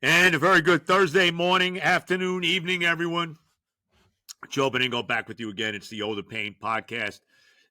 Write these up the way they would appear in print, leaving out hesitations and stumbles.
And a very good Thursday morning, afternoon, evening, everyone. Joe Benigno back with you again. It's the Older Pain Podcast,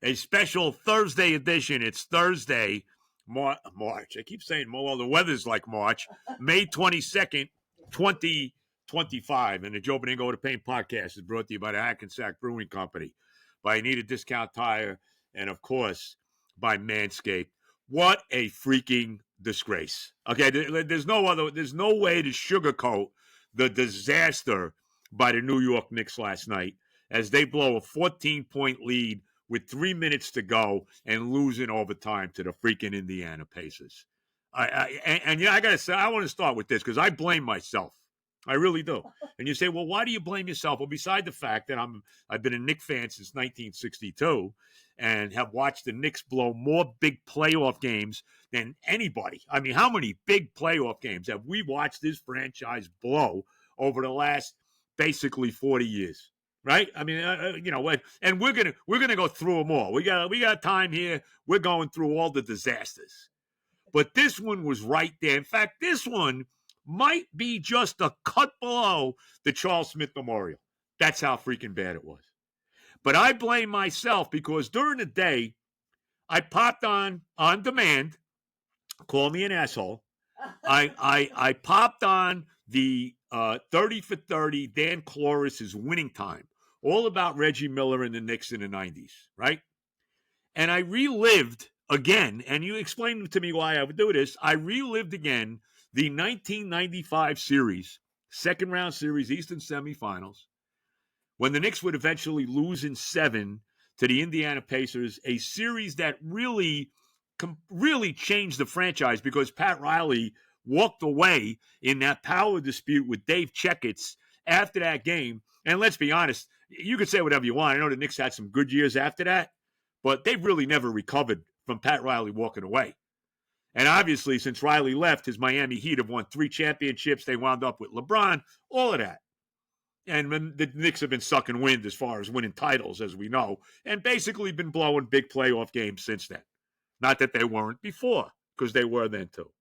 a special Thursday edition. It's Thursday, March. I keep saying, well, the weather's like March, May 22nd, 2025. And the Joe Benigno Older Pain Podcast is brought to you by the Hackensack Brewing Company, by Need a Discount Tire, and, of course, by Manscaped. What a freaking disgrace. Okay, there's no way to sugarcoat the disaster by the New York Knicks last night as they blow a 14-point lead with 3 minutes to go and lose in overtime to the freaking Indiana Pacers. I got to say, I want to start with this because I blame myself. I really do. And you say, well, why do you blame yourself? Well, beside the fact that I've been a Knicks fan since 1962 and have watched the Knicks blow more big playoff games than anybody. I mean, how many big playoff games have we watched this franchise blow over the last basically 40 years? Right? I mean, and we're gonna go through them all. We got time here. We're going through all the disasters, but this one was right there. In fact, this one might be just a cut below the Charles Smith Memorial. That's how freaking bad it was. But I blame myself because during the day, I popped on demand. Call me an asshole. I popped on the 30 for 30 Dan Cloris' Winning Time, all about Reggie Miller and the Knicks in the 90s, right? And I relived again, and you explained to me why I would do this. I relived again the 1995 series, second round series, Eastern semifinals, when the Knicks would eventually lose in 7 to the Indiana Pacers, a series that really changed the franchise because Pat Riley walked away in that power dispute with Dave Checketts after that game. And let's be honest, you could say whatever you want. I know the Knicks had some good years after that, but they've really never recovered from Pat Riley walking away. And obviously, since Riley left, his Miami Heat have won 3 championships. They wound up with LeBron, all of that. And the Knicks have been sucking wind as far as winning titles, as we know, and basically been blowing big playoff games since then. Not that they weren't before, because they were then too.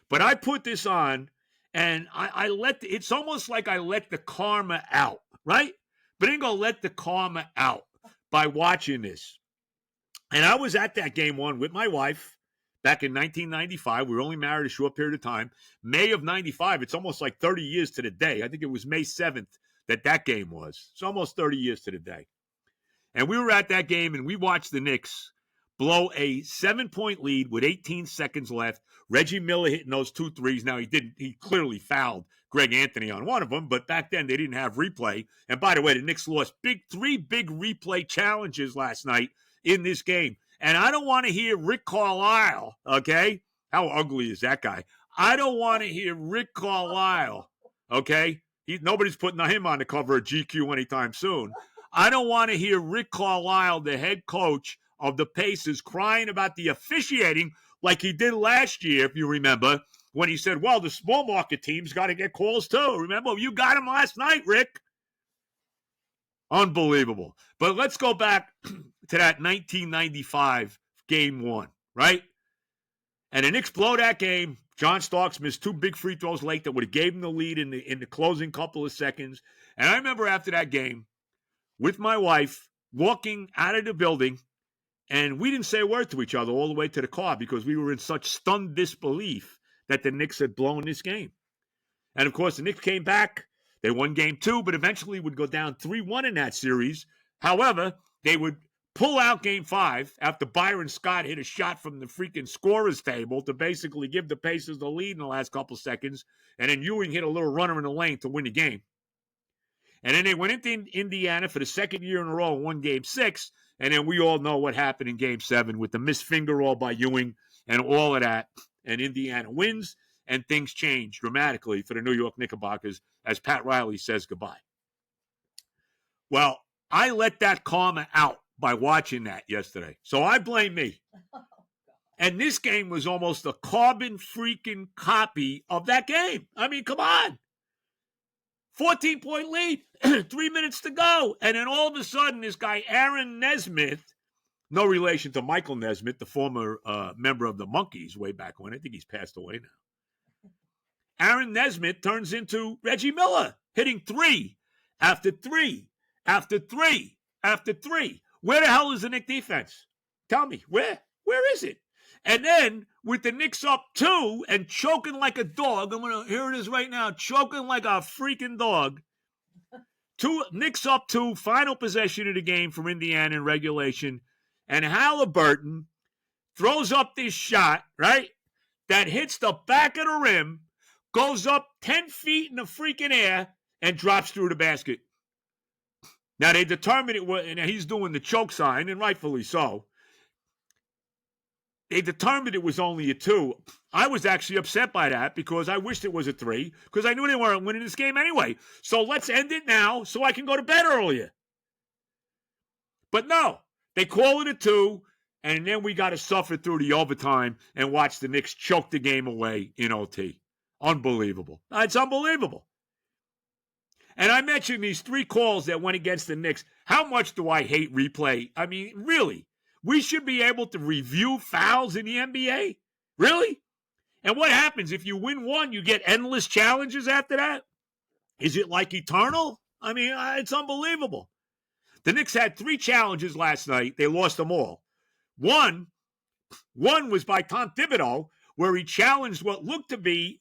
But I put this on, and it's almost like I let the karma out, right? But I'm going to let the karma out by watching this. And I was at that game one with my wife back in 1995. We were only married a short period of time. May of 95, it's almost like 30 years to the day. I think it was May 7th that game was. It's almost 30 years to the day. And we were at that game, and we watched the Knicks blow a 7-point lead with 18 seconds left. Reggie Miller hitting those 2 threes. Now, he clearly fouled Greg Anthony on one of them, but back then they didn't have replay. And by the way, the Knicks lost 3 big replay challenges last night in this game. And I don't want to hear Rick Carlisle, okay? How ugly is that guy? I don't want to hear Rick Carlisle, okay? Nobody's putting him on the cover of GQ anytime soon. I don't want to hear Rick Carlisle, the head coach of the Pacers, crying about the officiating like he did last year, if you remember, when he said, well, the small market team's got to get calls too. Remember, you got him last night, Rick. Unbelievable. But let's go back to that 1995 game 1, right? And the Knicks blow that game. John Starks missed 2 big free throws late that would have gave him the lead in the closing couple of seconds. And I remember after that game, with my wife, walking out of the building, and we didn't say a word to each other all the way to the car because we were in such stunned disbelief that the Knicks had blown this game. And, of course, the Knicks came back. They won game 2, but eventually would go down 3-1 in that series. However, they would pull out game 5 after Byron Scott hit a shot from the freaking scorer's table to basically give the Pacers the lead in the last couple seconds. And then Ewing hit a little runner in the lane to win the game. And then they went into Indiana for the second year in a row and won game 6. And then we all know what happened in game 7 with the missed finger roll by Ewing and all of that. And Indiana wins. And things change dramatically for the New York Knickerbockers as Pat Riley says goodbye. Well, I let that karma out by watching that yesterday. So I blame me. And this game was almost a carbon freaking copy of that game. I mean, come on. 14-point lead, 3 minutes to go. And then all of a sudden, this guy, Aaron Nesmith, no relation to Michael Nesmith, the former member of the Monkees way back when. I think he's passed away now. Aaron Nesmith turns into Reggie Miller, hitting 3 after 3 after 3 after 3. Where the hell is the Knicks defense? Tell me, where is it? And then with the Knicks up 2 and choking like a dog, here it is right now, choking like a freaking dog. Knicks up 2, final possession of the game from Indiana in regulation, and Halliburton throws up this shot, right, that hits the back of the rim, goes up 10 feet in the freaking air, and drops through the basket. Now, they determined it was, and he's doing the choke sign, and rightfully so. They determined it was only a 2. I was actually upset by that because I wished it was a 3 because I knew they weren't winning this game anyway. So let's end it now so I can go to bed earlier. But no, they call it a 2, and then we got to suffer through the overtime and watch the Knicks choke the game away in OT. Unbelievable. It's unbelievable. And I mentioned these 3 calls that went against the Knicks. How much do I hate replay? I mean, really? We should be able to review fouls in the NBA? Really? And what happens? If you win one, you get endless challenges after that? Is it like eternal? I mean, it's unbelievable. The Knicks had 3 challenges last night. They lost them all. One was by Tom Thibodeau, where he challenged what looked to be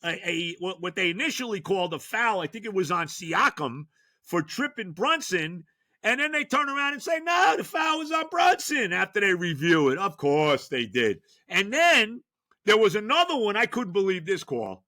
what they initially called a foul. I think it was on Siakam for tripping Brunson. And then they turn around and say, no, the foul was on Brunson after they review it. Of course they did. And then there was another one. I couldn't believe this call.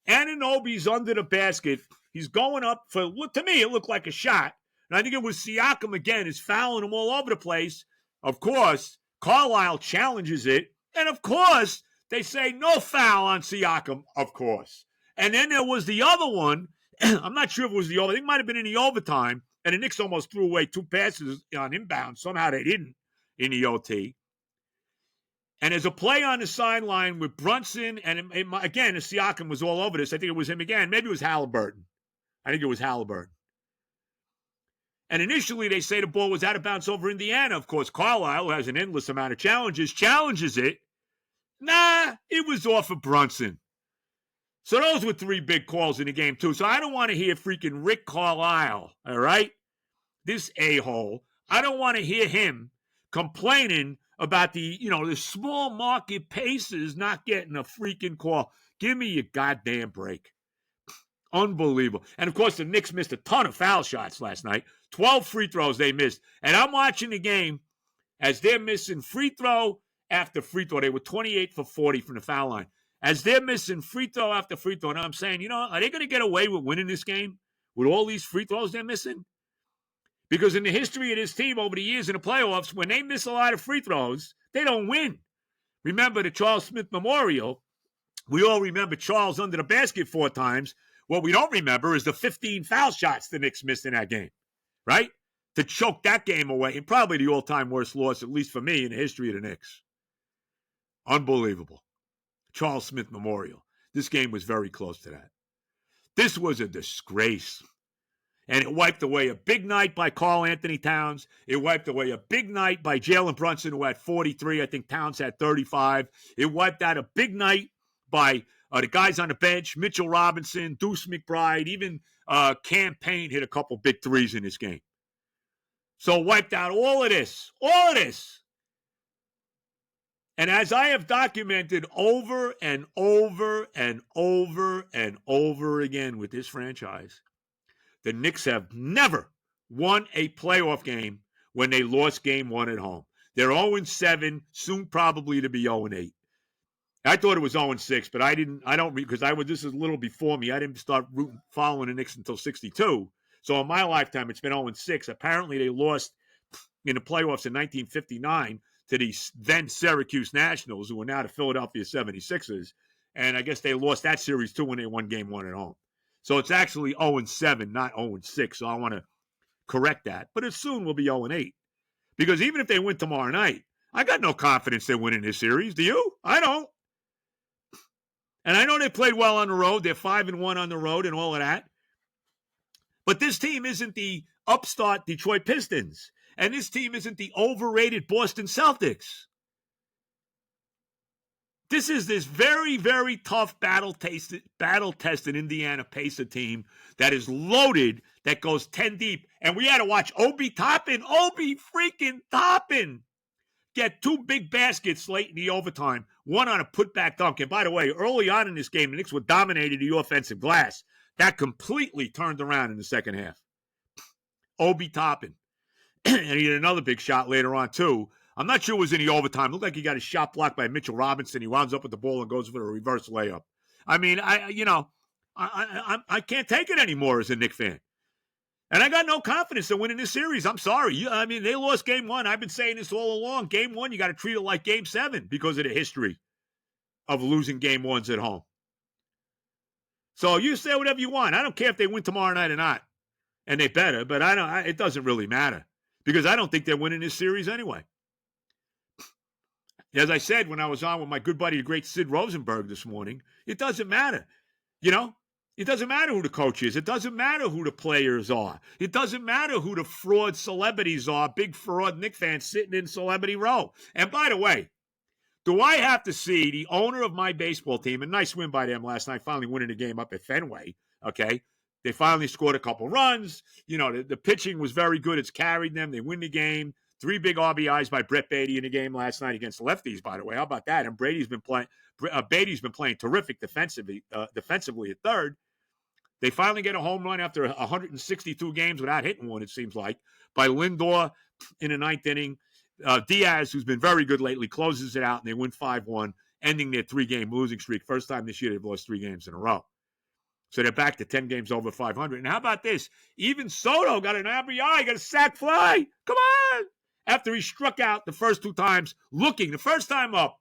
Anunoby's under the basket. He's going up for, to me, it looked like a shot. And I think it was Siakam again is fouling him all over the place. Of course, Carlisle challenges it. And of course, they say no foul on Siakam, of course. And then there was the other one. I'm not sure if it was I think it might have been in the overtime. And the Knicks almost threw away 2 passes on inbound. Somehow they didn't in the OT. And there's a play on the sideline with Brunson. And again, Siakam was all over this. I think it was him again. Maybe it was Halliburton. I think it was Halliburton. And initially they say the ball was out of bounds over Indiana. Of course, Carlisle, who has an endless amount of challenges it. Nah, it was off of Brunson. So those were 3 big calls in the game, too. So I don't want to hear freaking Rick Carlisle, all right? This a-hole. I don't want to hear him complaining about the small market Pacers not getting a freaking call. Give me a goddamn break. Unbelievable. And, of course, the Knicks missed a ton of foul shots last night. 12 free throws they missed. And I'm watching the game as they're missing free throw after free throw. They were 28 for 40 from the foul line. As they're missing free throw after free throw, and I'm saying, are they going to get away with winning this game with all these free throws they're missing? Because in the history of this team over the years in the playoffs, when they miss a lot of free throws, they don't win. Remember the Charles Smith Memorial. We all remember Charles under the basket 4 times. What we don't remember is the 15 foul shots the Knicks missed in that game, right? To choke that game away, and probably the all-time worst loss, at least for me, in the history of the Knicks. Unbelievable. Charles Smith Memorial. This game was very close to that. This was a disgrace. And it wiped away a big night by Karl Anthony Towns. It wiped away a big night by Jalen Brunson, who had 43. I think Towns had 35. It wiped out a big night by the guys on the bench, Mitchell Robinson, Deuce McBride, even Cam Payne hit a couple big threes in this game. So wiped out all of this. And as I have documented over and over and over and over again with this franchise, the Knicks have never won a playoff game when they lost game 1 at home. They're 0-7, soon probably to be 0-8. I thought it was 0-6, but this is a little before me. I didn't start following the Knicks until 62. So in my lifetime, it's been 0-6. Apparently they lost in the playoffs in 1959 to the then Syracuse Nationals, who are now the Philadelphia 76ers. And I guess they lost that series, too, when they won game 1 at home. So it's actually 0-7, not 0-6. So I want to correct that. But it soon will be 0-8. Because even if they win tomorrow night, I got no confidence they're winning this series. Do you? I don't. And I know they played well on the road. They're 5-1 on the road and all of that. But this team isn't the upstart Detroit Pistons. And this team isn't the overrated Boston Celtics. This is this very, very tough battle-tested Indiana Pacer team that is loaded, that goes 10 deep. And we had to watch Obi freaking Toppin, get 2 big baskets late in the overtime, one on a putback dunk. And by the way, early on in this game, the Knicks were dominating the offensive glass. That completely turned around in the second half. Obi Toppin. And he had another big shot later on, too. I'm not sure it was in the overtime. It looked like he got a shot blocked by Mitchell Robinson. He winds up with the ball and goes for a reverse layup. I mean, I can't take it anymore as a Knicks fan. And I got no confidence in winning this series. I'm sorry. I mean, they lost game 1. I've been saying this all along. Game 1, you got to treat it like game 7 because of the history of losing game 1s at home. So you say whatever you want. I don't care if they win tomorrow night or not. And they better, but it doesn't really matter because I don't think they're winning this series anyway. As I said when I was on with my good buddy, the great Sid Rosenberg this morning, it doesn't matter. It doesn't matter who the coach is. It doesn't matter who the players are. It doesn't matter who the fraud celebrities are, big fraud Knicks fans sitting in Celebrity Row. And by the way, do I have to see the owner of my baseball team, a nice win by them last night, finally winning the game up at Fenway, okay? They finally scored a couple runs. The pitching was very good. It's carried them. They win the game. 3 big RBIs by Brett Beatty in the game last night against lefties, by the way. How about that? And Beatty's been playing terrific defensively at third. They finally get a home run after 162 games without hitting one, it seems like, by Lindor in the 9th inning. Diaz, who's been very good lately, closes it out, and they win 5-1, ending their 3-game losing streak. First time this year they've lost 3 games in a row. So they're back to 10 games over 500. And how about this? Even Soto got an RBI, got a sac fly. Come on! After he struck out the first 2 times, the first time up,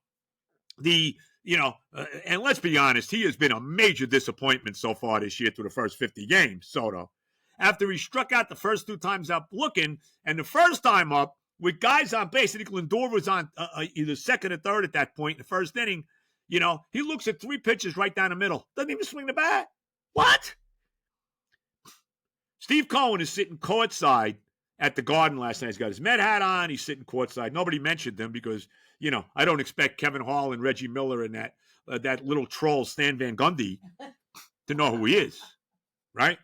and let's be honest, he has been a major disappointment so far this year through the first 50 games, Soto. After he struck out the first 2 times up looking, and the first time up, with guys on base, I think Lindor was on either second or third at that point in the first inning, he looks at 3 pitches right down the middle. Doesn't even swing the bat. What? Steve Cohen is sitting courtside at the Garden last night. He's got his Met hat on. He's sitting courtside. Nobody mentioned them because, I don't expect Kevin Hall and Reggie Miller and that little troll Stan Van Gundy to know who he is, right?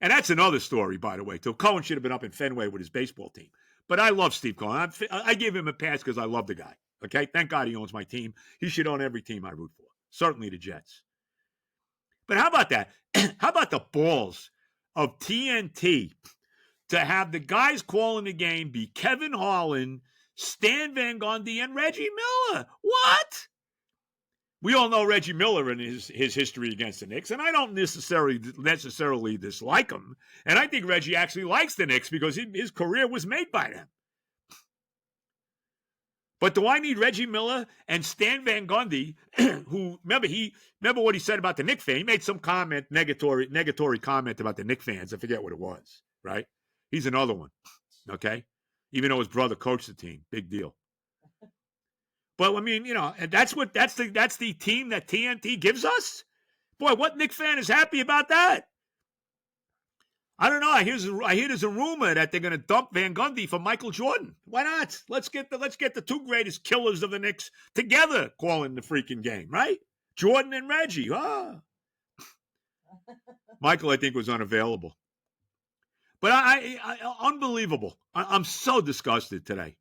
And that's another story, by the way, too. Cohen should have been up in Fenway with his baseball team. But I love Steve Cohen. I give him a pass because I love the guy, okay? Thank God he owns my team. He should own every team I root for, certainly the Jets. But how about that? How about the balls of TNT to have the guys calling the game be Kevin Harlan, Stan Van Gundy, and Reggie Miller? What? We all know Reggie Miller and his history against the Knicks, and I don't necessarily dislike him. And I think Reggie actually likes the Knicks because his career was made by them. But do I need Reggie Miller and Stan Van Gundy, who, remember what he said about the Knicks fan? He made some negatory comment about the Knicks fans. I forget what it was, right? He's another one, okay? Even though his brother coached the team. Big deal. But, I mean, and that's the team that TNT gives us? Boy, what Knicks fan is happy about that? I don't know. I hear there's a rumor that they're going to dump Van Gundy for Michael Jordan. Why not? Let's get the 2 greatest killers of the Knicks together calling the freaking game, right? Jordan and Reggie. Michael, I think, was unavailable. But unbelievable. I'm so disgusted today.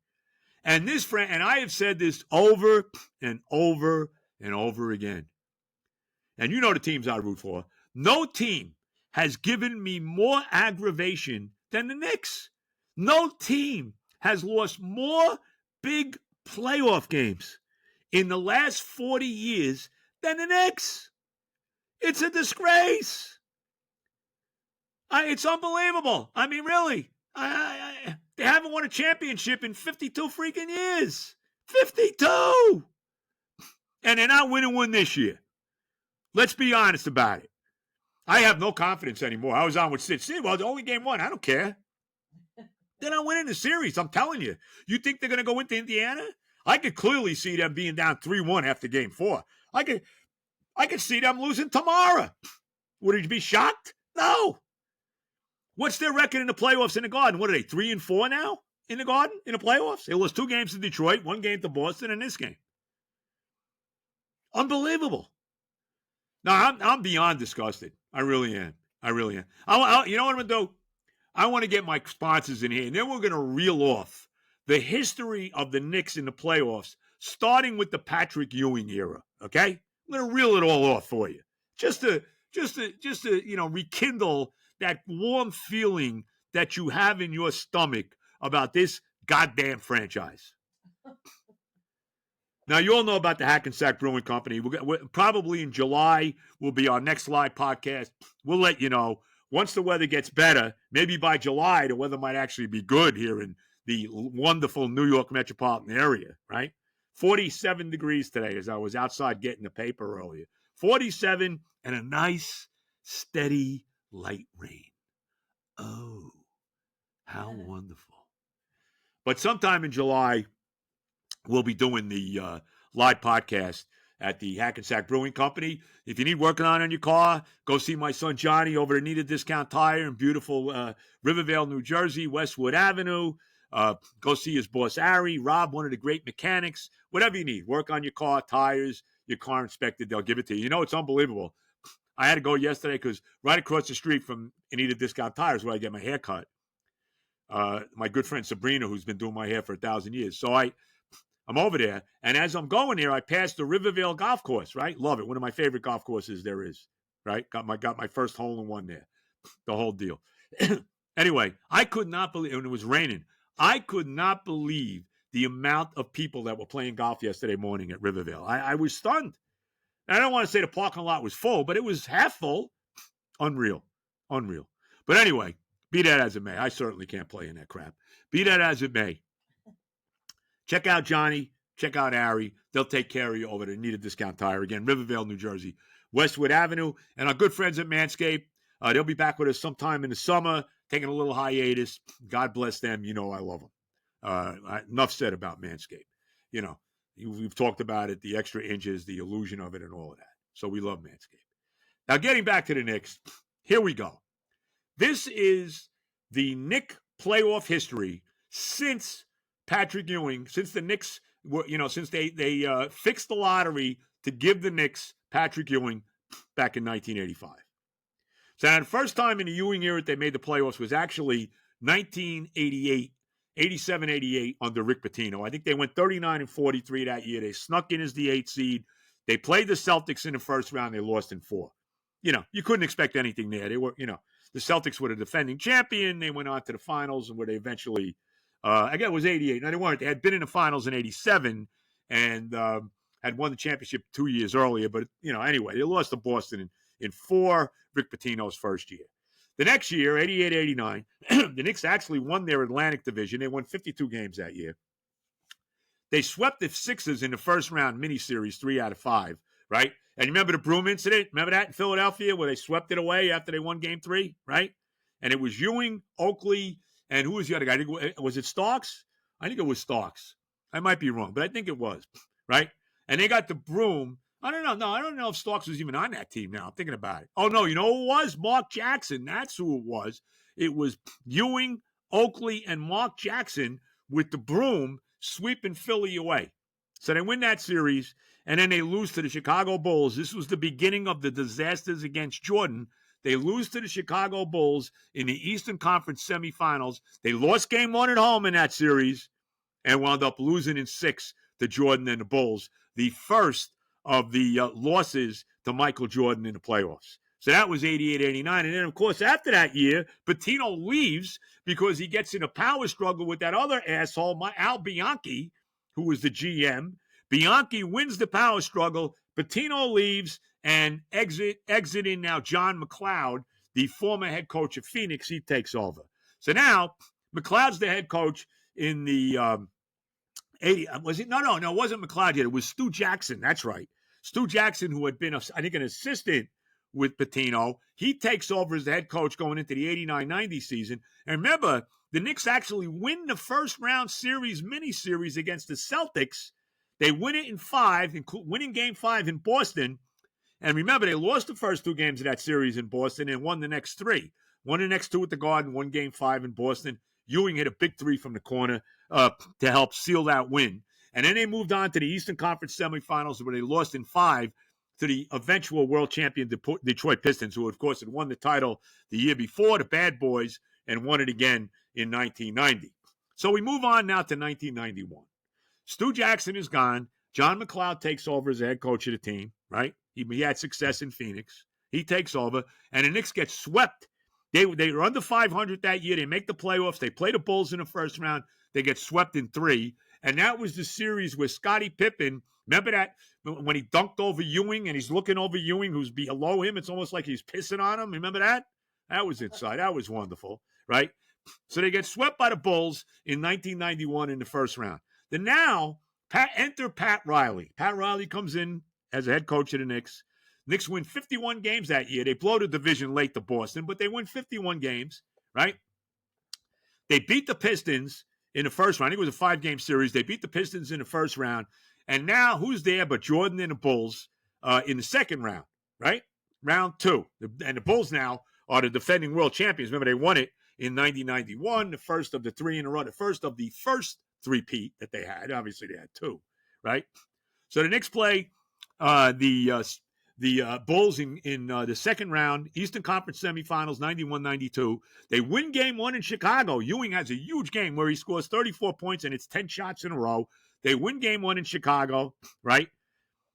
And I have said this over and over and over again. And you know the teams I root for. No team has given me more aggravation than the Knicks. No team has lost more big playoff games in the last 40 years than the Knicks. It's a disgrace. It's unbelievable. I mean, really. They haven't won a championship in 52 freaking years. 52! And they're not winning one this year. Let's be honest about it. I have no confidence anymore. I was on with Sid. Sid, well, it's only game 1. I don't care. They're not winning the series, I'm telling you. You think they're going to go into Indiana? I could clearly see them being down 3-1 after game 4. I could see them losing tomorrow. Would you be shocked? No. What's their record in the playoffs in the Garden? What are they, 3-4 now in the Garden in the playoffs? They lost 2 games to Detroit, 1 game to Boston, and this game. Unbelievable. No, I'm beyond disgusted. I really am. I really am. You know what I'm going to do? I want to get my sponsors in here, and then we're going to reel off the history of the Knicks in the playoffs, starting with the Patrick Ewing era. Okay, I'm going to reel it all off for you, just to rekindle that warm feeling that you have in your stomach about this goddamn franchise. Now, you all know about the Hackensack Brewing Company. We're probably in July will be our next live podcast. We'll let you know. Once the weather gets better, maybe by July, the weather might actually be good here in the wonderful New York metropolitan area, right? 47 degrees today as I was outside getting the paper earlier. 47 and a nice, steady, light rain. Oh, how wonderful. But sometime in July, we'll be doing the live podcast at the Hackensack Brewing Company. If you need working on your car, go see my son Johnny over at Need a Discount Tire in beautiful Rivervale, New Jersey, Westwood Avenue. Go see his boss, Ari, Rob, one of the great mechanics. Whatever you need, work on your car, tires, your car inspected, they'll give it to you. You know, it's unbelievable. I had to go yesterday because right across the street from Need a Discount Tires where I get my hair cut. My good friend Sabrina, who's been doing my hair for 1,000 years. So I'm over there, and as I'm going there, I passed the Rivervale Golf Course, right? Love it. One of my favorite golf courses there is, right? Got my first hole-in-one there, the whole deal. Anyway, I could not believe, and it was raining, I could not believe the amount of people that were playing golf yesterday morning at Rivervale. I was stunned. And I don't want to say the parking lot was full, but it was half full. Unreal. But anyway, be that as it may, I certainly can't play in that crap. Be that as it may, check out Johnny. Check out Ari. They'll take care of you over there. Need a Discount Tire. Again, Rivervale, New Jersey, Westwood Avenue. And our good friends at Manscaped, they'll be back with us sometime in the summer, taking a little hiatus. God bless them. You know I love them. Enough said about Manscaped. You know, we've talked about it, the extra inches, the illusion of it, and all of that. So we love Manscaped. Now, getting back to the Knicks, here we go. This is the Knick playoff history since Patrick Ewing, since the Knicks were, since they fixed the lottery to give the Knicks Patrick Ewing back in 1985. So the first time in the Ewing era they made the playoffs was actually 1988, 87-88 under Rick Pitino. I think they went 39-43 that year. They snuck in as the 8th seed. They played the Celtics in the first round. They lost in 4. You couldn't expect anything there. They were, the Celtics were the defending champion. They went on to the finals, and where they eventually, again, it was 88. No, they weren't. They had been in the finals in 87 and had won the championship 2 years earlier. But, anyway, they lost to Boston in 4, Rick Pitino's first year. The next year, 88-89, the Knicks actually won their Atlantic division. They won 52 games that year. They swept the Sixers in the first round miniseries, 3 out of 5, right? And you remember the Broom incident? Remember that in Philadelphia where they swept it away after they won Game 3, right? And it was Ewing, Oakley, and who was the other guy? Was it Starks? I think it was Starks. I might be wrong, but I think it was, right? And they got the Broom. I don't know. No, I don't know if Starks was even on that team now. I'm thinking about it. Oh, no, you know who it was? Mark Jackson. That's who it was. It was Ewing, Oakley, and Mark Jackson with the Broom sweeping Philly away. So they win that series, and then they lose to the Chicago Bulls. This was the beginning of the disasters against Jordan. They lose to the Chicago Bulls in the Eastern Conference semifinals. They lost Game 1 at home in that series and wound up losing in 6 to Jordan and the Bulls, the first of the losses to Michael Jordan in the playoffs. So that was 88-89. And then, of course, after that year, Pitino leaves because he gets in a power struggle with that other asshole, Al Bianchi, who was the GM. Bianchi wins the power struggle. Pitino leaves and exiting now John McLeod, the former head coach of Phoenix, he takes over. So now McLeod's the head coach in the 80. Was it? No, it wasn't McLeod yet. It was Stu Jackson. That's right. Stu Jackson, who had been, I think, an assistant with Pitino, he takes over as the head coach going into the 89-90 season. And remember, the Knicks actually win the first round series, mini-series against the Celtics. They win it in 5, winning Game 5 in Boston. And remember, they lost the first 2 games of that series in Boston and won the next 3. Won the next 2 at the Garden, won Game 5 in Boston. Ewing hit a big 3 from the corner to help seal that win. And then they moved on to the Eastern Conference semifinals where they lost in 5 to the eventual world champion Detroit Pistons, who, of course, had won the title the year before, the Bad Boys, and won it again in 1990. So we move on now to 1991. Stu Jackson is gone. John McLeod takes over as the head coach of the team, right? He had success in Phoenix. He takes over, and the Knicks get swept. They were under 500 that year. They make the playoffs. They play the Bulls in the first round. They get swept in 3. And that was the series where Scottie Pippen, remember that when he dunked over Ewing and he's looking over Ewing who's below him? It's almost like he's pissing on him. Remember that? That was inside. That was wonderful, right? So they get swept by the Bulls in 1991 in the first round. Then now, enter Pat Riley. Pat Riley comes in as a head coach of the Knicks. Knicks win 51 games that year. They blow the division late to Boston, but they win 51 games, right? They beat the Pistons in the first round. I think it was a 5-game series. They beat the Pistons in the first round. And now who's there but Jordan and the Bulls in the second round, right? Round 2. And the Bulls now are the defending world champions. Remember, they won it in 1991, the first of the 3 in a row, the first of the first three-peat that they had. Obviously, they had 2, right? So the Knicks play the Bulls in the second round, Eastern Conference semifinals, 91-92. They win game 1 in Chicago. Ewing has a huge game where he scores 34 points, and it's 10 shots in a row. They win game 1 in Chicago, right?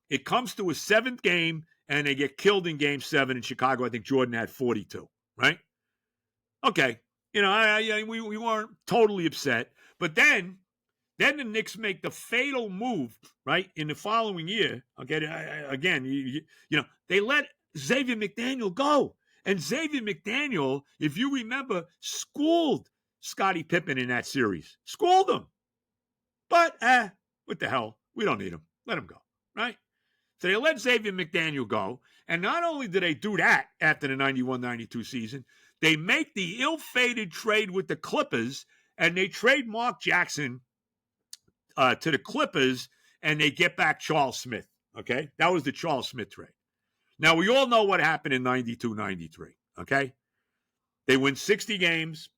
It comes to a 7th game, and they get killed in game 7 in Chicago. I think Jordan had 42, right? Okay. We weren't totally upset. But then the Knicks make the fatal move, right, in the following year. Okay, again, they let Xavier McDaniel go. And Xavier McDaniel, if you remember, schooled Scottie Pippen in that series. Schooled him. But, what the hell? We don't need him. Let him go, right? So they let Xavier McDaniel go. And not only do they do that after the 91-92 season, they make the ill-fated trade with the Clippers, and they trade Mark Jackson to the Clippers, and they get back Charles Smith, okay? That was the Charles Smith trade. Now, we all know what happened in 92-93, okay? They win 60 games.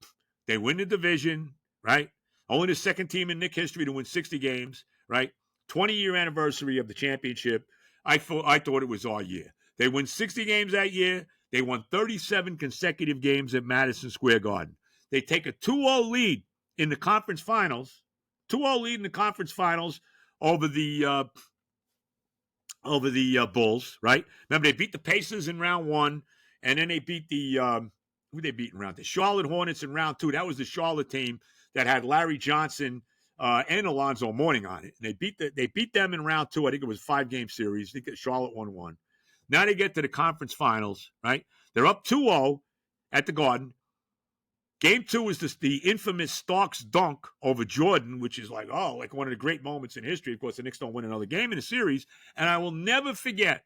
They win the division, right? Only the second team in Knick history to win 60 games, right? 20-year anniversary of the championship. I thought it was our year. They win 60 games that year. They won 37 consecutive games at Madison Square Garden. They take a 2-0 lead in the conference finals. 2-0 lead in the conference finals over the Bulls, right? Remember, they beat the Pacers in round 1, and then they beat who they beat in round 2? The Charlotte Hornets in round 2. That was the Charlotte team that had Larry Johnson and Alonzo Mourning on it. And they beat them in round 2. I think it was a 5-game series. I think Charlotte won 1. Now they get to the conference finals, right? They're up 2-0 at the Garden. Game 2 is the infamous Starks dunk over Jordan, which is like one of the great moments in history. Of course, the Knicks don't win another game in the series. And I will never forget,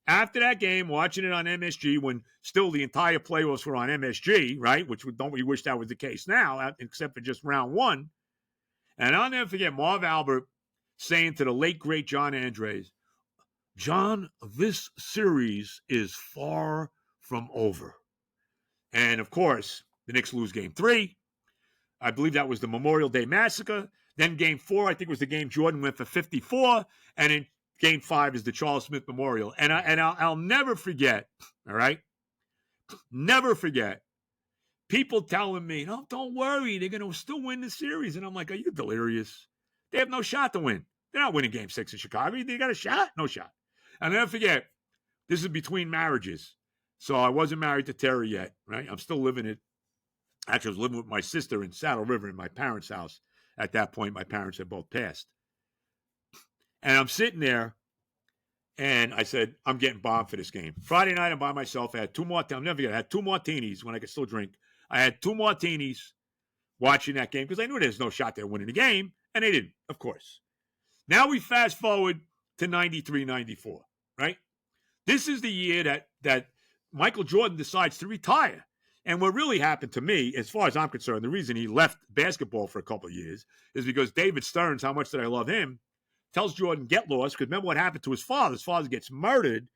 after that game, watching it on MSG, when still the entire playoffs were on MSG, right? Which don't we wish that was the case now, except for just round 1. And I'll never forget Marv Albert saying to the late, great John Andres, "John, this series is far from over." And, of course, the Knicks lose game 3. I believe that was the Memorial Day Massacre. Then game 4, I think, was the game Jordan went for 54. And in game 5 is the Charles Smith Memorial. And I'll never forget, all right? Never forget people telling me, "No, don't worry, they're going to still win the series." And I'm like, are you delirious? They have no shot to win. They're not winning game 6 in Chicago. They got a shot? No shot. I'll never forget, this is between marriages. So I wasn't married to Terry yet, right? I'm still living it. Actually, I was living with my sister in Saddle River in my parents' house. At that point, my parents had both passed. And I'm sitting there, and I said, I'm getting bombed for this game. Friday night, I'm by myself. I had 2 more. I'll never forget. I had 2 martinis when I could still drink. I had 2 martinis watching that game because I knew there's no shot they're winning the game, and they didn't, of course. Now we fast forward to 93-94, right? This is the year that Michael Jordan decides to retire. And what really happened to me, as far as I'm concerned, the reason he left basketball for a couple of years is because David Stearns, how much did I love him, tells Jordan, get lost, because remember what happened to his father. His father gets murdered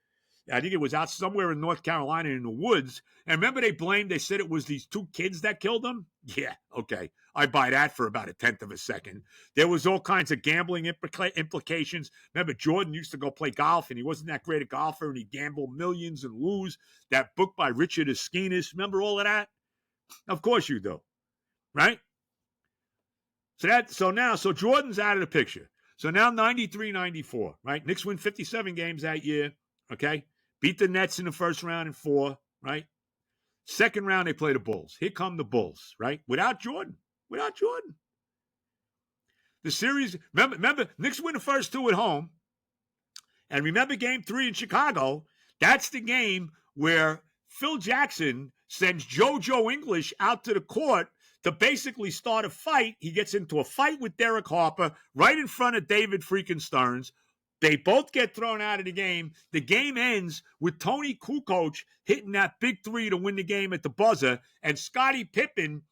I think it was out somewhere in North Carolina in the woods. And remember they said it was these two kids that killed them? Yeah, okay. I buy that for about a tenth of a second. There was all kinds of gambling implications. Remember, Jordan used to go play golf, and he wasn't that great a golfer, and he gambled millions and lose. That book by Richard Esquinas, remember all of that? Of course you do, right? So Jordan's out of the picture. So now 93-94, right? Knicks win 57 games that year, okay? Beat the Nets in the first round in 4, right? Second round, they play the Bulls. Here come the Bulls, right? Without Jordan. The series, remember, Knicks win the first 2 at home. And remember game 3 in Chicago? That's the game where Phil Jackson sends JoJo English out to the court to basically start a fight. He gets into a fight with Derek Harper right in front of David freaking Stearns. They both get thrown out of the game. The game ends with Tony Kukoc hitting that big 3 to win the game at the buzzer, and Scottie Pippen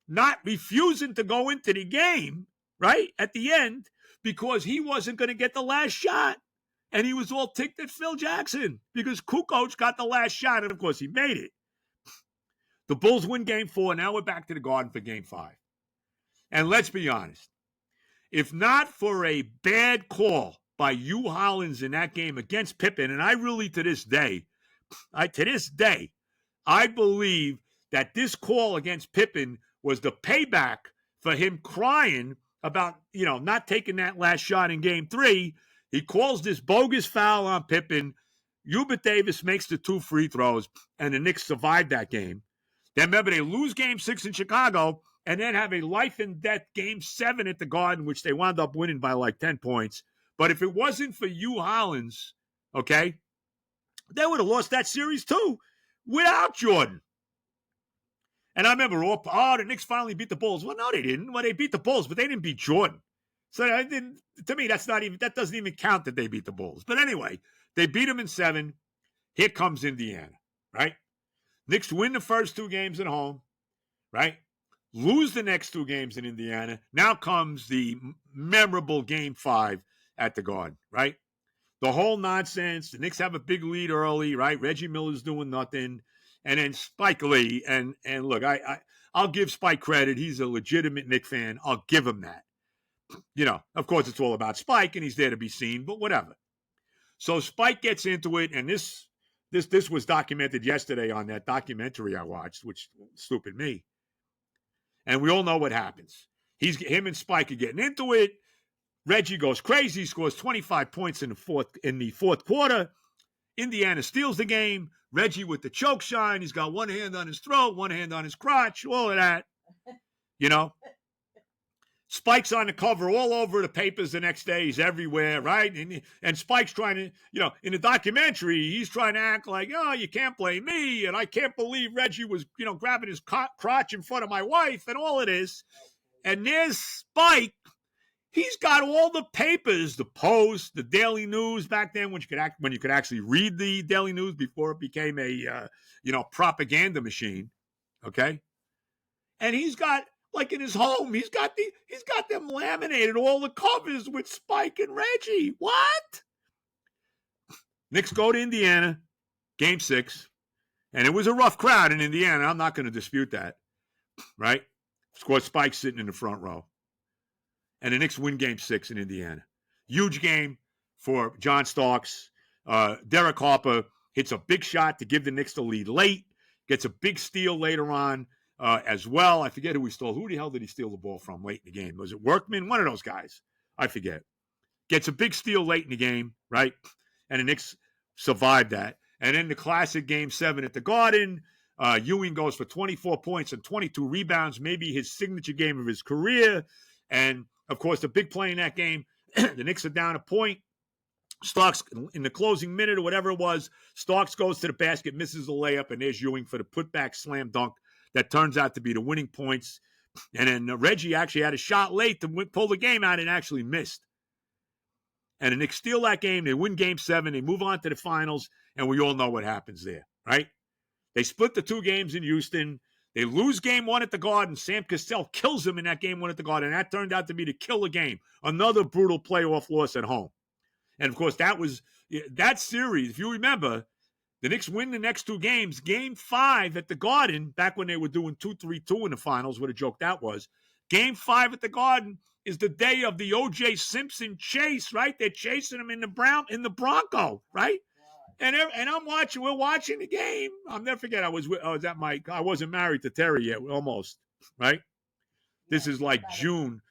not refusing to go into the game, right, at the end, because he wasn't going to get the last shot. And he was all ticked at Phil Jackson because Kukoc got the last shot, and of course he made it. The Bulls win game 4. Now we're back to the Garden for game 5. And let's be honest. If not for a bad call by Hugh Hollins in that game against Pippen, and I really, to this day, I believe that this call against Pippen was the payback for him crying about, not taking that last shot in game 3. He calls this bogus foul on Pippen. Hubert Davis makes the 2 free throws, and the Knicks survived that game. Then remember, they lose game 6 in Chicago and then have a life-and-death game 7 at the Garden, which they wound up winning by like 10 points. But if it wasn't for Hugh Hollins, okay, they would have lost that series too without Jordan. And I remember, the Knicks finally beat the Bulls. Well, no, they didn't. Well, they beat the Bulls, but they didn't beat Jordan. So to me, that doesn't even count that they beat the Bulls. But anyway, they beat them in 7. Here comes Indiana, right? Knicks win the first 2 games at home, right? Lose the next 2 games in Indiana. Now comes the memorable game 5 at the Garden, right? The whole nonsense. The Knicks have a big lead early, right? Reggie Miller's doing nothing. And then Spike Lee. And look, I'll give Spike credit. He's a legitimate Knicks fan. I'll give him that. Of course, it's all about Spike, and he's there to be seen, but whatever. So Spike gets into it, and this was documented yesterday on that documentary I watched, which stupid me. And we all know what happens. Him and Spike are getting into it. Reggie goes crazy, scores 25 points in the fourth quarter. Indiana steals the game. Reggie with the choke shine. He's got one hand on his throat, one hand on his crotch, all of that. Spike's on the cover all over the papers the next day. He's everywhere, right? And Spike's trying to, in the documentary, he's trying to act like, you can't blame me. And I can't believe Reggie was, grabbing his crotch in front of my wife and all of this. And there's Spike. He's got all the papers, the Post, the Daily News back then when you could actually read the Daily News before it became a, propaganda machine. Okay. And he's got, like in his home, he's got them laminated, all the covers with Spike and Reggie. What? Knicks go to Indiana, game 6, and it was a rough crowd in Indiana. I'm not going to dispute that, right? Of course, Spike's sitting in the front row, and the Knicks win game 6 in Indiana. Huge game for John Starks. Derek Harper hits a big shot to give the Knicks the lead late, gets a big steal later on. As well. I forget who he stole. Who the hell did he steal the ball from late in the game? Was it Workman? One of those guys. I forget. Gets a big steal late in the game, right? And the Knicks survived that. And then the classic game 7 at the Garden. Ewing goes for 24 points and 22 rebounds, maybe his signature game of his career. And, of course, the big play in that game, the Knicks are down a point. Starks, in the closing minute or whatever it was, Starks goes to the basket, misses the layup, and there's Ewing for the putback slam dunk. That turns out to be the winning points. And then Reggie actually had a shot late to pull the game out and actually missed. And the Knicks steal that game. They win game 7. They move on to the finals. And we all know what happens there, right? They split the 2 games in Houston. They lose game 1 at the Garden. Sam Cassell kills them in that game 1 at the Garden. And that turned out to be the killer game. Another brutal playoff loss at home. And, of course, that series, if you remember, The Knicks win the next two games. Game 5 at the Garden, back when they were doing 2-3-2 in the finals, what a joke that was. Game 5 at the Garden is the day of the O.J. Simpson chase, right? They're chasing him in the Bronco, right? And we're watching the game. I'll never forget. I was I wasn't married to Terry yet, almost, right? This is like June,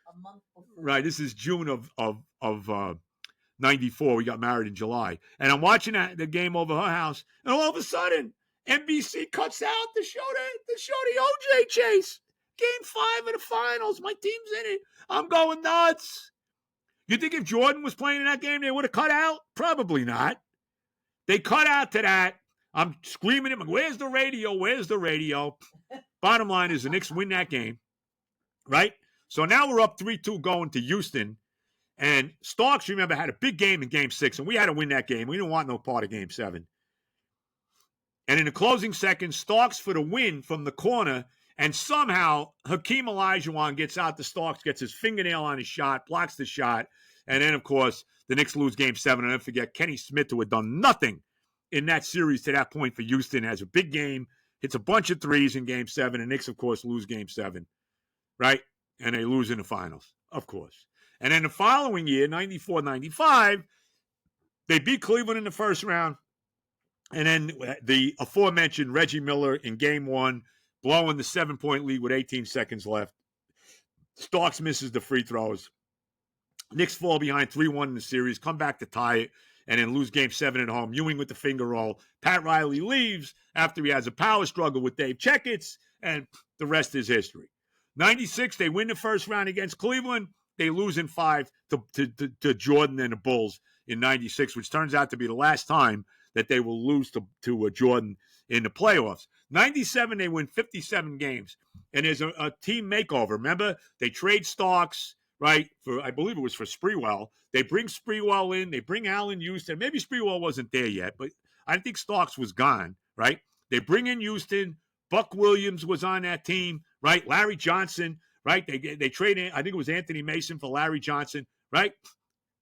right? This is June of 94. We got married in July, and I'm watching the game over her house, and all of a sudden, NBC cuts out to show the OJ chase. Game 5 of the finals. My team's in it. I'm going nuts. You think if Jordan was playing in that game, they would have cut out? Probably not. They cut out to that. I'm screaming at him, where's the radio? Where's the radio? Bottom line is the Knicks win that game, right? So now we're up 3-2 going to Houston. And Starks, remember, had a big game in Game 6, and we had to win that game. We didn't want no part of Game 7. And in the closing seconds, Starks for the win from the corner, and somehow Hakeem Olajuwon gets out to Starks, gets his fingernail on his shot, blocks the shot, and then, of course, the Knicks lose Game 7. And don't forget, Kenny Smith, who had done nothing in that series to that point for Houston, has a big game, hits a bunch of threes in Game 7, and Knicks, of course, lose Game 7, right? And they lose in the finals, of course. And then the following year, 94-95, they beat Cleveland in the first round. And then the aforementioned Reggie Miller in Game 1, blowing the 7-point lead with 18 seconds left. Starks misses the free throws. Knicks fall behind 3-1 in the series, come back to tie it, and then lose Game 7 at home. Ewing with the finger roll. Pat Riley leaves after he has a power struggle with Dave Checketts, and the rest is history. 96, they win the first round against Cleveland. They lose in 5 to Jordan and the Bulls in 96, which turns out to be the last time that they will lose to Jordan in the playoffs. 97, they win 57 games. And there's a team makeover. Remember, they trade Starks, right, for, I believe it was for Sprewell. They bring Sprewell in. They bring Allen Houston. Maybe Sprewell wasn't there yet, but I think Starks was gone, right? They bring in Houston. Buck Williams was on that team, right? Larry Johnson, right? They traded, I think it was Anthony Mason for Larry Johnson, right?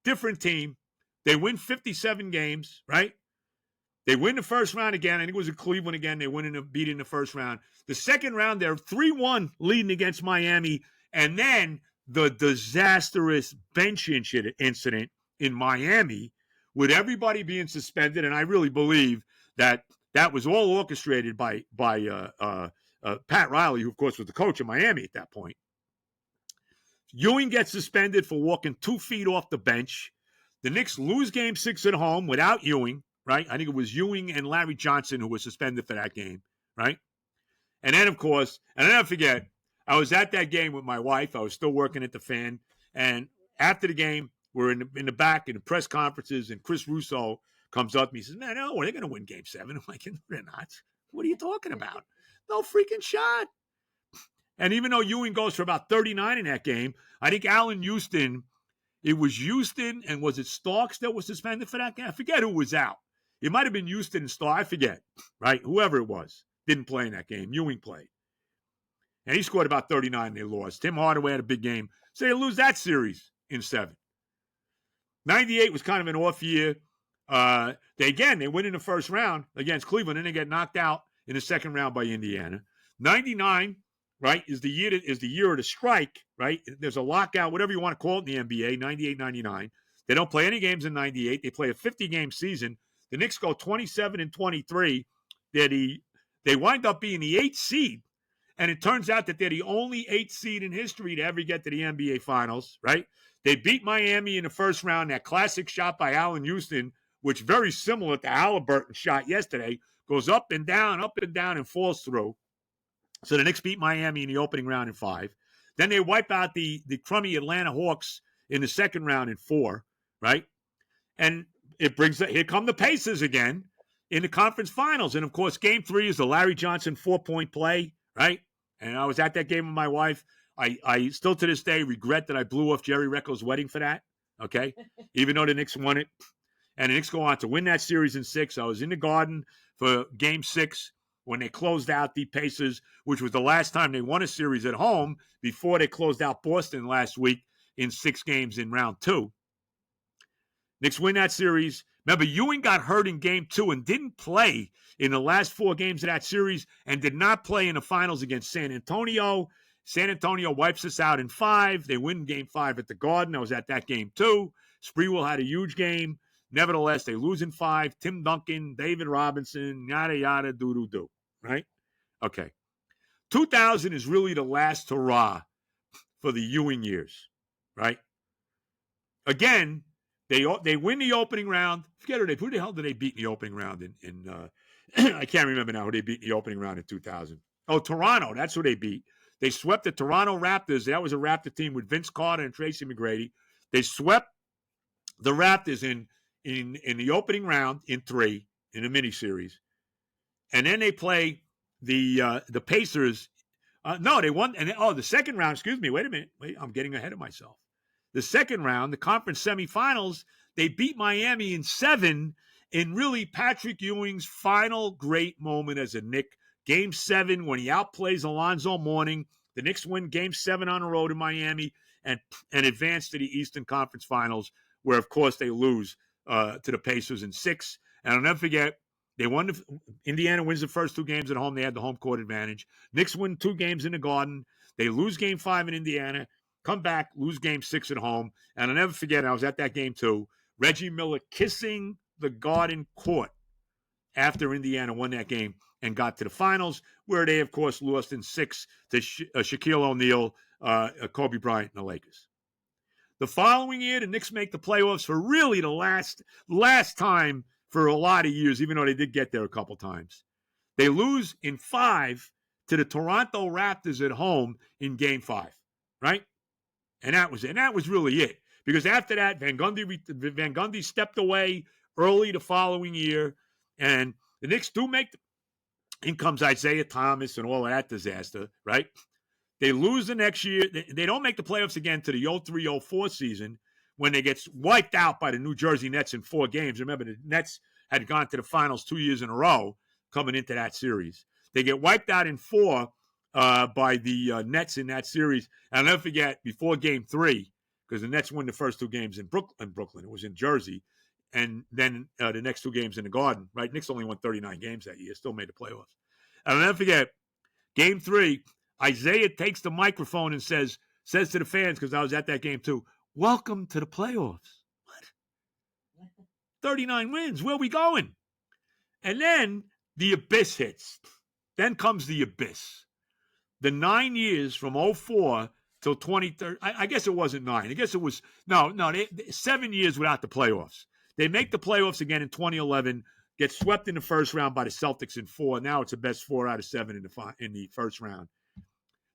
Different team. They win 57 games, right? They win the first round again. I think it was in Cleveland again. They win and beat in the first round. The second round, they're 3-1 leading against Miami. And then the disastrous bench incident in Miami with everybody being suspended. And I really believe that was all orchestrated by Pat Riley, who, of course, was the coach of Miami at that point. Ewing gets suspended for walking 2 feet off the bench. The Knicks lose Game 6 at home without Ewing, right? I think it was Ewing and Larry Johnson who were suspended for that game, right? And then, of course, and I never forget, I was at that game with my wife. I was still working at the Fan. And after the game, we're in the back in the press conferences, and Chris Russo comes up to me and says, man, no, they're going to win Game 7. I'm like, they're not. What are you talking about? No freaking shot. And even though Ewing goes for about 39 in that game, I think Allen Houston, it was Houston, and was it Starks that was suspended for that game? I forget who was out. It might have been Houston and Starks. I forget, right? Whoever it was didn't play in that game. Ewing played. And he scored about 39 and they lost. Tim Hardaway had a big game. So they lose that series in 7. 98 was kind of an off year. They win in the first round against Cleveland, and they get knocked out in the second round by Indiana. 99, right, is the year of the strike, right? There's a lockout, whatever you want to call it in the NBA, 98, 99. They don't play any games in 98. They play a 50-game season. The Knicks go 27-23. They wind up being the 8th seed, and it turns out that they're the only 8th seed in history to ever get to the NBA Finals, right? They beat Miami in the first round, that classic shot by Allen Houston, which very similar to Halliburton's shot yesterday, goes up and down, and falls through. So the Knicks beat Miami in the opening round in 5. Then they wipe out the crummy Atlanta Hawks in the second round in 4, right? And here come the Pacers again in the conference finals. And, of course, Game 3 is the Larry Johnson 4-point play, right? And I was at that game with my wife. I still to this day regret that I blew off Jerry Recco's wedding for that, okay? Even though the Knicks won it. And the Knicks go on to win that series in 6. I was in the Garden for Game 6 when they closed out the Pacers, which was the last time they won a series at home before they closed out Boston last week in 6 games in round 2. Knicks win that series, Remember, Ewing got hurt in game 2 and didn't play in the last 4 games of that series and did not play in the finals against San Antonio. San Antonio wipes us out in 5. They win game 5 at the Garden. I was at that game too. Spreewell had a huge game. Nevertheless, they lose in 5. Tim Duncan, David Robinson, yada, yada, do, right? Okay. 2000 is really the last hurrah for the Ewing years, right? Again, they win the opening round. Forget who the hell did they beat in the opening round in I can't remember now who they beat in the opening round in 2000. Oh, Toronto. That's who they beat. They swept the Toronto Raptors. That was a Raptor team with Vince Carter and Tracy McGrady. They swept the Raptors in the opening round in 3 in a miniseries. And then they play the Pacers. No, they won. And the second round, excuse me. Wait a minute. I'm getting ahead of myself. The second round, the conference semifinals, they beat Miami in 7 in really Patrick Ewing's final great moment as a Knick. Game 7 when he outplays Alonzo Mourning. The Knicks win Game 7 on the road in Miami and advance to the Eastern Conference Finals, where, of course, they lose to the Pacers in 6. And I'll never forget, they won. Indiana wins the first 2 games at home. They had the home court advantage. Knicks win 2 games in the Garden. They lose Game 5 in Indiana. Come back, lose Game 6 at home. And I'll never forget, I was at that game too, Reggie Miller kissing the Garden court after Indiana won that game and got to the finals, where they, of course, lost in 6 to Shaquille O'Neal, Kobe Bryant, and the Lakers. The following year, the Knicks make the playoffs for really the last time for a lot of years, even though they did get there a couple times. They lose in 5 to the Toronto Raptors at home in Game 5, right? And that was it. And that was really it. Because after that, Van Gundy stepped away early the following year. And the Knicks do make in comes Isaiah Thomas and all of that disaster, right? They lose the next year. They don't make the playoffs again to the 03-04 season when they get wiped out by the New Jersey Nets in 4 games. Remember, the Nets had gone to the finals 2 years in a row coming into that series. They get wiped out in 4 by the Nets in that series. And I'll never forget, before Game 3, because the Nets won the first 2 games in Brooklyn. It was in Jersey. And then the next 2 games in the Garden, right? Knicks only won 39 games that year, still made the playoffs. And I'll never forget, Game 3, Isaiah takes the microphone and says to the fans, because I was at that game too, "Welcome to the playoffs." What? 39 wins. Where are we going? And then the abyss hits. Then comes the abyss. The 9 years from 04 till 2013. I guess it wasn't 9. I guess it was, 7 years without the playoffs. They make the playoffs again in 2011, get swept in the first round by the Celtics in 4. Now it's the best 4 out of 7 in the first round.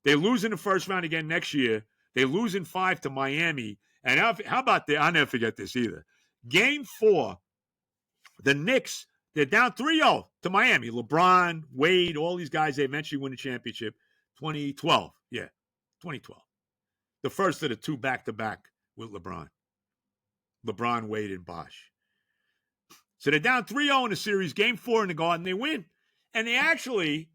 They lose in the first round again next year. They lose in 5 to Miami. And how about that? I'll never forget this either. Game 4, the Knicks, they're down 3-0 to Miami. LeBron, Wade, all these guys, they eventually win the championship. 2012. Yeah, 2012. The first of the 2 back-to-back with LeBron. LeBron, Wade, and Bosh. So they're down 3-0 in the series. Game 4 in the Garden, they win. And they actually,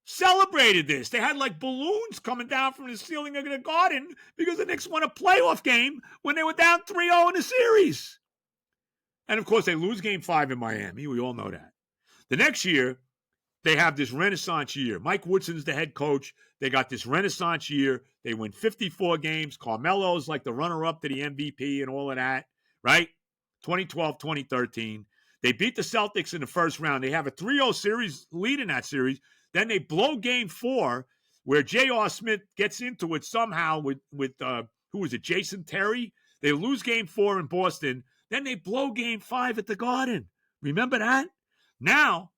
celebrated this. They had, balloons coming down from the ceiling of the Garden because the Knicks won a playoff game when they were down 3-0 in the series. And, of course, they lose Game 5 in Miami. We all know that. The next year, they have this renaissance year. Mike Woodson's the head coach. They got this renaissance year. They win 54 games. Carmelo's like the runner-up to the MVP and all of that, right? 2012, 2013. They beat the Celtics in the first round. They have a 3-0 series lead in that series. Then they blow Game 4, where J.R. Smith gets into it somehow with who was it, Jason Terry? They lose Game 4 in Boston. Then they blow Game 5 at the Garden. Remember that? Now,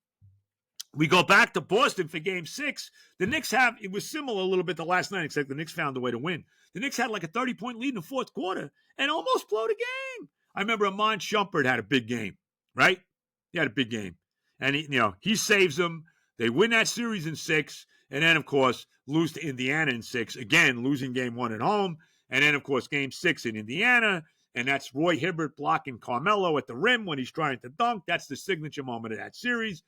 we go back to Boston for Game 6. The Knicks it was similar a little bit to last night, except the Knicks found a way to win. The Knicks had a 30-point lead in the fourth quarter and almost blew the game. I remember Amon Shumpert had a big game, right? He had a big game. And, he saves them. They win that series in 6. And then, of course, lose to Indiana in 6. Again, losing Game 1 at home. And then, of course, Game 6 in Indiana. And that's Roy Hibbert blocking Carmelo at the rim when he's trying to dunk. That's the signature moment of that series.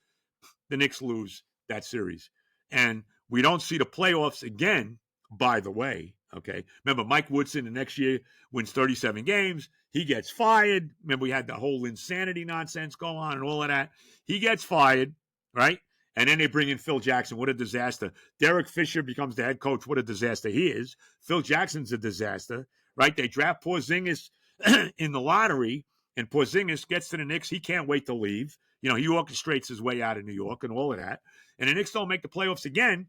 The Knicks lose that series. And we don't see the playoffs again, by the way. Okay. Remember, Mike Woodson the next year wins 37 games. He gets fired. Remember, we had the whole insanity nonsense go on and all of that. He gets fired, right? And then they bring in Phil Jackson. What a disaster. Derek Fisher becomes the head coach. What a disaster he is. Phil Jackson's a disaster, right? They draft Porzingis in the lottery, and Porzingis gets to the Knicks. He can't wait to leave. He orchestrates his way out of New York and all of that. And the Knicks don't make the playoffs again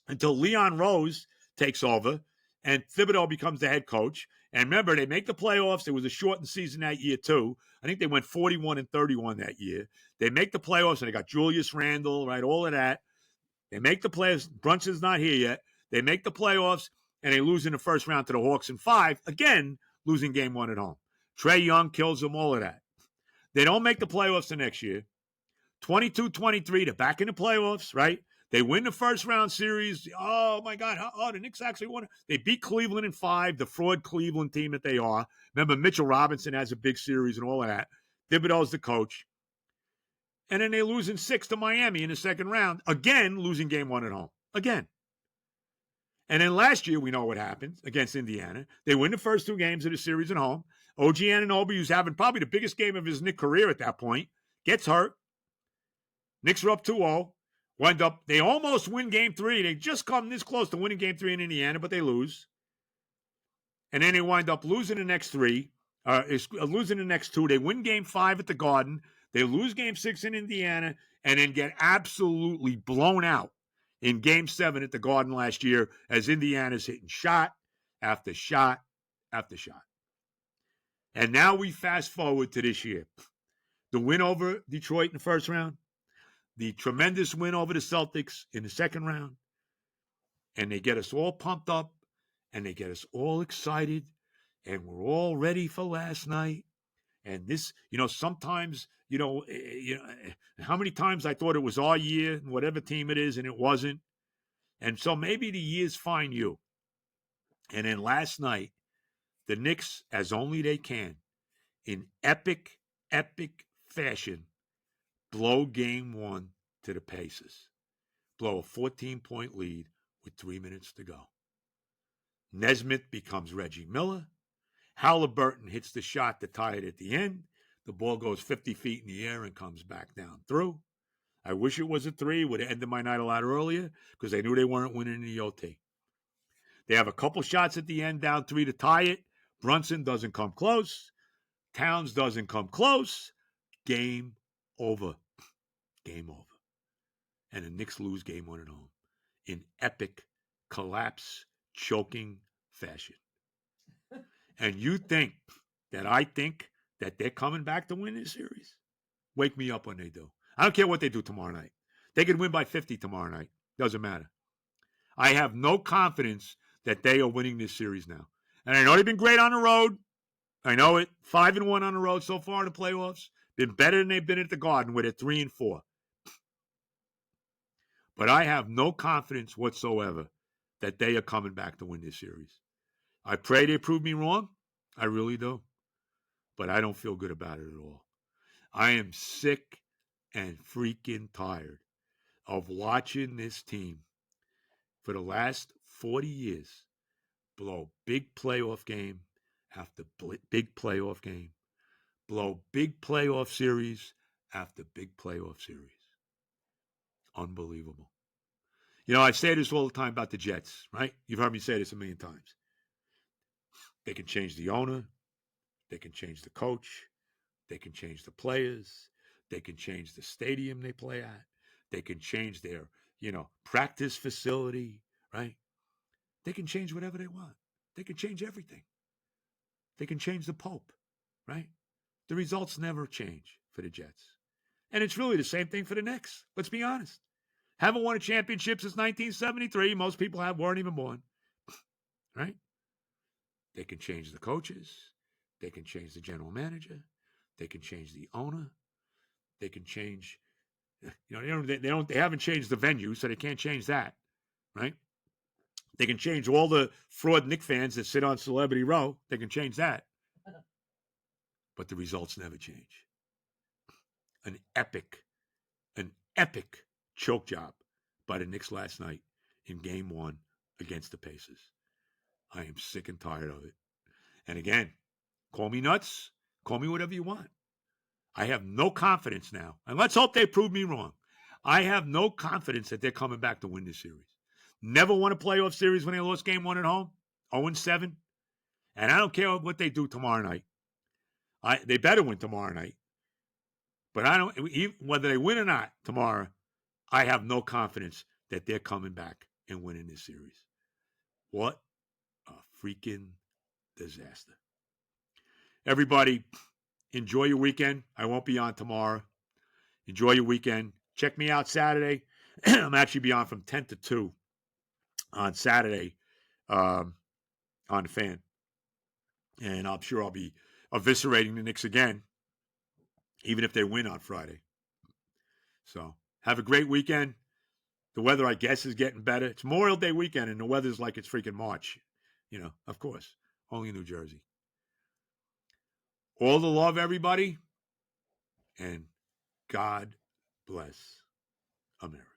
until Leon Rose takes over and Thibodeau becomes the head coach. And remember, they make the playoffs. It was a shortened season that year, too. I think they went 41-31 that year. They make the playoffs, and they got Julius Randle, right, all of that. They make the playoffs. Brunson's not here yet. They make the playoffs, and they lose in the first round to the Hawks in 5, again, losing game 1 at home. Trae Young kills them, all of that. They don't make the playoffs the next year. 22-23, they're back in the playoffs, right? They win the first round series. Oh, my God. The Knicks actually won. They beat Cleveland in 5, the fraud Cleveland team that they are. Remember, Mitchell Robinson has a big series and all of that. Thibodeau's the coach. And then they lose in 6 to Miami in the second round. Again, losing game 1 at home. Again. And then last year, we know what happened against Indiana. They win the first 2 games of the series at home. OG Anunoby, who's having probably the biggest game of his Knicks career at that point, gets hurt. Knicks are up 2-0. They almost win game 3. They just come this close to winning game 3 in Indiana, but they lose. And then they wind up losing the next 3, losing the next 2. They win game 5 at the Garden. They lose game 6 in Indiana, and then get absolutely blown out in game 7 at the Garden last year as Indiana's hitting shot after shot after shot. And now we fast forward to this year. The win over Detroit in the first round. The tremendous win over the Celtics in the second round. And they get us all pumped up, and they get us all excited, and we're all ready for last night. And this, sometimes, how many times I thought it was our year, whatever team it is, and it wasn't. And so maybe the years find you. And then last night, the Knicks, as only they can, in epic fashion, blow game 1 to the Pacers. Blow a 14-point lead with 3 minutes to go. Nesmith becomes Reggie Miller. Halliburton hits the shot to tie it at the end. The ball goes 50 feet in the air and comes back down through. I wish it was a 3. Would have ended my night a lot earlier because they knew they weren't winning in the OT. They have a couple shots at the end, down 3 to tie it. Brunson doesn't come close. Towns doesn't come close. Game over. Game over. And the Knicks lose game 1 at home in epic collapse, choking fashion. And you think that I think that they're coming back to win this series? Wake me up when they do. I don't care what they do tomorrow night. They could win by 50 tomorrow night. Doesn't matter. I have no confidence that they are winning this series now. And I know they've been great on the road. I know it. 5-1 on the road so far in the playoffs. Been better than they've been at the Garden where they're 3-4. But I have no confidence whatsoever that they are coming back to win this series. I pray they prove me wrong. I really do. But I don't feel good about it at all. I am sick and freaking tired of watching this team for the last 40 years blow big playoff game after big playoff game, blow big playoff series after big playoff series. Unbelievable. I say this all the time about the Jets, right? You've heard me say this a million times. They can change the owner. They can change the coach. They can change the players. They can change the stadium they play at. They can change their, practice facility, right? They can change whatever they want. They can change everything. They can change the Pope, right? The results never change for the Jets. And it's really the same thing for the Knicks. Let's be honest. Haven't won a championship since 1973. Most people weren't even born, right? They can change the coaches. They can change the general manager. They can change the owner. They can change, they haven't changed the venue, so they can't change that, right? They can change all the fraud Knicks fans that sit on Celebrity Row. They can change that. But the results never change. An epic choke job by the Knicks last night in game 1 against the Pacers. I am sick and tired of it. And again, Call me nuts. Call me whatever you want. I have no confidence now. And let's hope they prove me wrong. I have no confidence that they're coming back to win this series. Never won a playoff series when they lost game 1 at home. 0-7. And I don't care what they do tomorrow night. They better win tomorrow night. But I don't, whether they win or not tomorrow, I have no confidence that they're coming back and winning this series. What a freaking disaster. Everybody, enjoy your weekend. I won't be on tomorrow. Enjoy your weekend. Check me out Saturday. I'm actually be on from 10 to 2 on Saturday on the Fan. And I'm sure I'll be eviscerating the Knicks again, even if they win on Friday. So have a great weekend. The weather, I guess, is getting better. It's Memorial Day weekend, and the weather's like it's freaking March. Of course. Only in New Jersey. All the love, everybody. And God bless America.